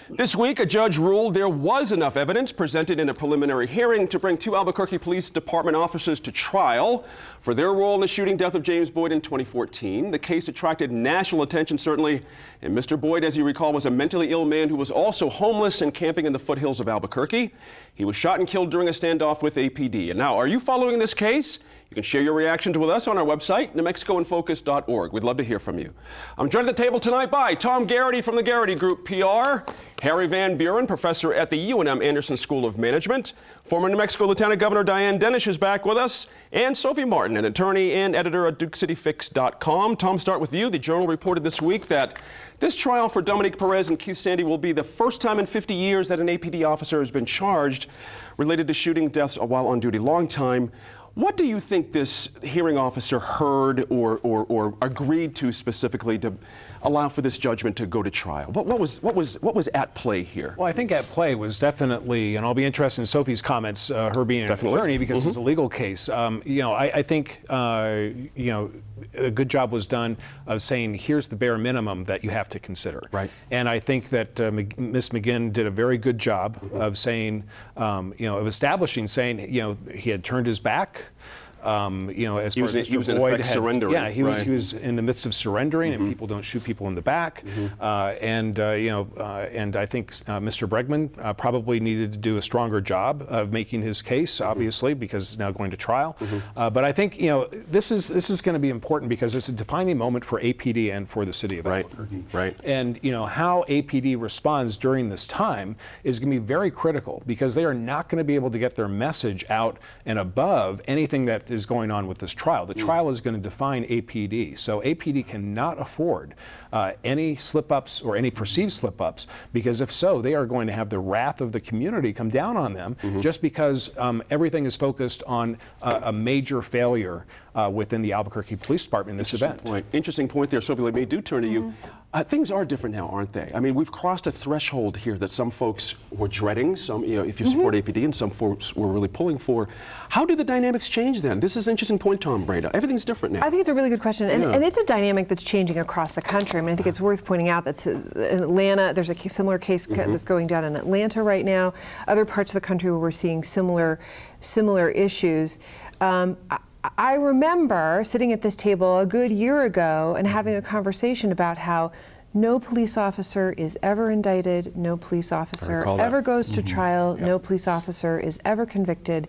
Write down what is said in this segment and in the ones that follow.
This week, a judge ruled there was enough evidence presented in a preliminary hearing to bring two Albuquerque Police Department officers to trial for their role in the shooting death of James Boyd in 2014. The case attracted national attention, certainly, and Mr. Boyd, as you recall, was a mentally ill man who was also homeless and camping in the foothills of Albuquerque. He was shot and killed during a standoff with APD. And now, are you following this case? You can share your reactions with us on our website, NewMexicoInFocus.org. We'd love to hear from you. I'm joined at the table tonight by Tom Garrity from the Garrity Group PR, Harry Van Buren, professor at the UNM Anderson School of Management, former New Mexico Lieutenant Governor Diane Dennis is back with us, and Sophie Martin, an attorney and editor at DukeCityFix.com. Tom, start with you. The Journal reported this week that this trial for Dominique Perez and Keith Sandy will be the first time in 50 years that an APD officer has been charged related to shooting deaths while on duty. Long time. What do you think this hearing officer heard or agreed to specifically to allow for this judgment to go to trial? What was at play here? Well, I think at play was definitely, and I'll be interested in Sophie's comments, her being an attorney, because it's a legal case. I think a good job was done of saying, here's the bare minimum that you have to consider. Right. And I think that Ms. McGinn did a very good job of saying, of establishing, saying, he had turned his back. As he was in effect surrendering. Yeah, he was in the midst of surrendering, and people don't shoot people in the back. And I think Mr. Bregman probably needed to do a stronger job of making his case, obviously, because it's now going to trial. But I think this is going to be important because it's a defining moment for APD and for the city of Albuquerque. Right. And how APD responds during this time is going to be very critical because they are not going to be able to get their message out and above anything that is going on with this trial. The trial is going to define APD. So APD cannot afford any slip-ups or any perceived slip-ups, because if so, they are going to have the wrath of the community come down on them just because everything is focused on a major failure within the Albuquerque Police Department in this event. Interesting point there, Sophie. Let me turn to you. Things are different now, aren't they? I mean, we've crossed a threshold here that some folks were dreading, some, if you support APD, and some folks were really pulling for. How do the dynamics change then? This is an interesting point, Tom Breda. Everything's different now. I think it's a really good question, and it's a dynamic that's changing across the country. I mean, I think it's worth pointing out that in Atlanta, there's a similar case that's going down in Atlanta right now. Other parts of the country where we're seeing similar issues. I remember sitting at this table a good year ago and having a conversation about how no police officer is ever indicted, no police officer ever goes to trial, no police officer is ever convicted.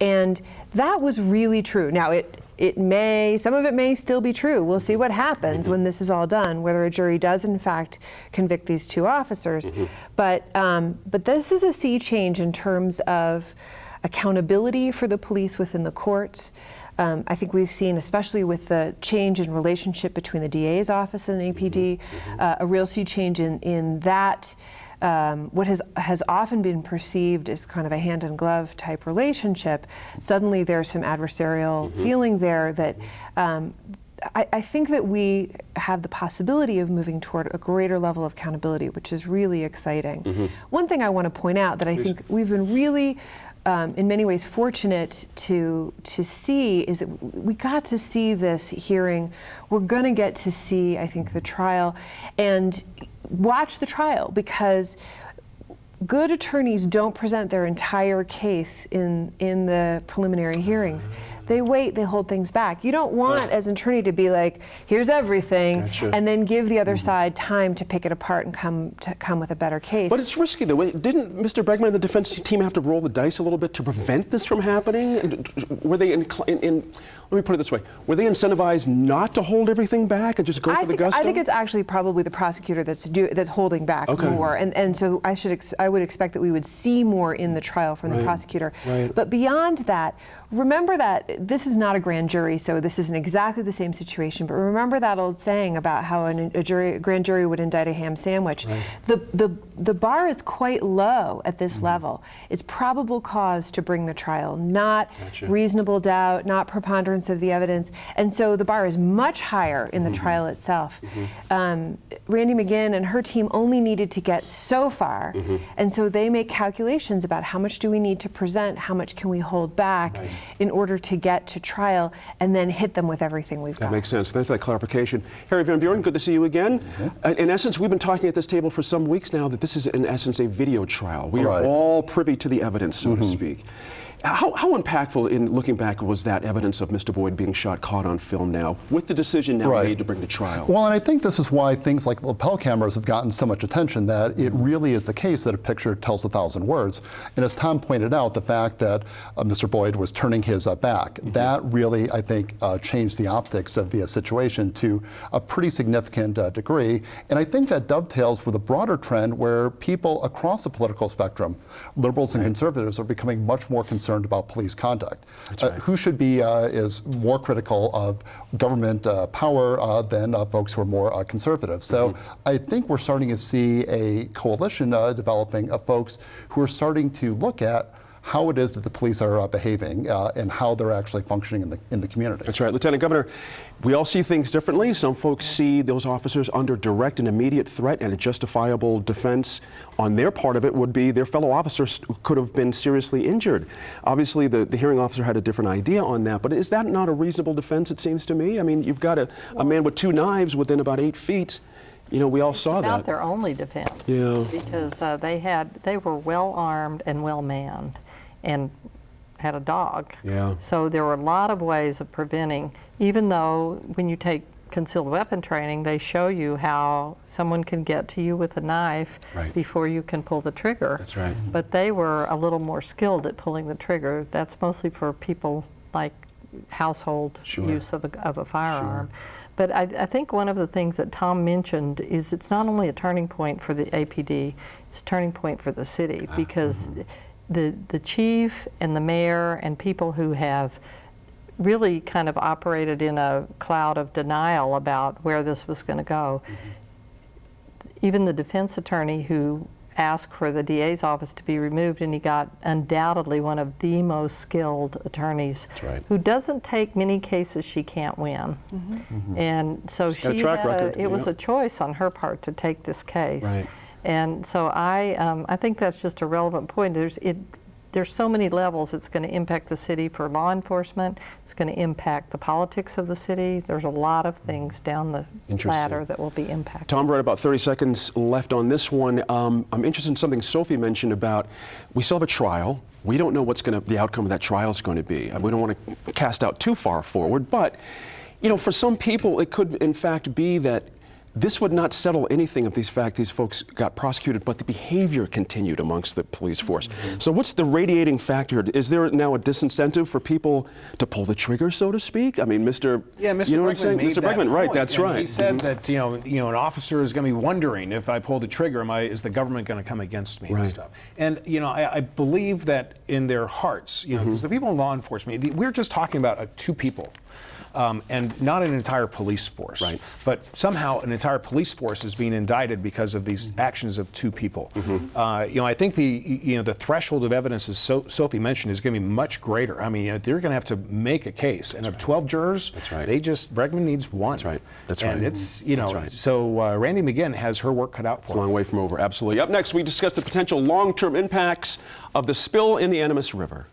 And that was really true. Now, some of it may still be true. We'll see what happens when this is all done, whether a jury does in fact convict these two officers. But this is a sea change in terms of accountability for the police within the courts. I think we've seen, especially with the change in relationship between the DA's office and APD, a real sea change in that what has often been perceived as kind of a hand-in-glove type relationship. Suddenly there's some adversarial feeling there that I think that we have the possibility of moving toward a greater level of accountability, which is really exciting. One thing I want to point out that I think we've been really in many ways fortunate to see is that we got to see this hearing. We're going to get to see, I think, the trial and watch the trial, because good attorneys don't present their entire case in the preliminary hearings. They wait, they hold things back. You don't want, as an attorney, to be like, here's everything, and then give the other side time to pick it apart and come with a better case. But it's risky, though. Didn't Mr. Bregman and the defense team have to roll the dice a little bit to prevent this from happening? Were they let me put it this way, were they incentivized not to hold everything back and just go for the gusto? I think it's actually probably the prosecutor that's holding back more, and so I would expect that we would see more in the trial from the prosecutor. But beyond that, remember that this is not a grand jury, so this isn't exactly the same situation, but remember that old saying about how a grand jury would indict a ham sandwich. The bar is quite low at this level. It's probable cause to bring the trial, not reasonable doubt, not preponderance balance of the evidence. And so the bar is much higher in the trial itself. Randy McGinn and her team only needed to get so far. And so they make calculations about how much do we need to present, how much can we hold back in order to get to trial, and then hit them with everything we've got. That makes sense. Thanks for that clarification. Harry Van Buren, good to see you again. In essence, we've been talking at this table for some weeks now that this is in essence a video trial. We are all privy to the evidence, so to speak. How impactful, in looking back, was that evidence of Mr. Boyd being shot caught on film now, with the decision now made to bring to trial? Well, and I think this is why things like lapel cameras have gotten so much attention, that it really is the case that a picture tells 1,000 words. And as Tom pointed out, the fact that Mr. Boyd was turning his back, that really, I think, changed the optics of the situation to a pretty significant degree. And I think that dovetails with a broader trend where people across the political spectrum, liberals and conservatives, are becoming much more concerned about police conduct. Who should be is more critical of government power than folks who are more conservative. So I think we're starting to see a coalition developing of folks who are starting to look at how it is that the police are behaving and how they're actually functioning in the community. That's right. Lieutenant Governor, we all see things differently. Some folks see those officers under direct and immediate threat, and a justifiable defense on their part of it would be their fellow officers could have been seriously injured. Obviously, the hearing officer had a different idea on that, but is that not a reasonable defense, it seems to me? I mean, you've got a man with 2 knives within about 8 feet. You know, we all saw that. It's about their only defense. Yeah. Because they were well armed and well manned, and had a dog. Yeah. So there were a lot of ways of preventing, even though when you take concealed weapon training, they show you how someone can get to you with a knife before you can pull the trigger. That's right. But they were a little more skilled at pulling the trigger. That's mostly for people like household use of a firearm. But I think one of the things that Tom mentioned is it's not only a turning point for the APD, it's a turning point for the city, because the chief and the mayor and people who have really kind of operated in a cloud of denial about where this was going to go. Even the defense attorney who asked for the DA's office to be removed, and he got undoubtedly one of the most skilled attorneys who doesn't take many cases she can't win. And so it was a choice on her part to take this case. And so I think that's just a relevant point. There's so many levels. It's going to impact the city for law enforcement. It's going to impact the politics of the city. There's a lot of things down the ladder that will be impacted. Tom, right about 30 seconds left on this one. I'm interested in something Sophie mentioned about, we still have a trial. We don't know what's the outcome of that trial is going to be. We don't want to cast out too far forward, but you know, for some people, it could in fact be that this would not settle anything if these folks got prosecuted, but the behavior continued amongst the police force. So what's the radiating factor? Is there now a disincentive for people to pull the trigger, so to speak? I mean, Mr. You know what I'm saying? Mr. Bregman, right, that's right. He said that, you know, an officer is going to be wondering, if I pull the trigger, is the government going to come against me and stuff? And, you know, I believe that in their hearts, you know, because the people in law enforcement, we're just talking about 2 people. And not an entire police force. But somehow an entire police force is being indicted because of these actions of 2 people. You know, I think the threshold of evidence, as Sophie mentioned, is going to be much greater. I mean, they're going to have to make a case, and of 12 jurors, Bregman needs 1. That's right. And it's, you know, so Randy McGinn has her work cut out for her. It's a long way from over, absolutely. Up next, we discuss the potential long-term impacts of the spill in the Animas River.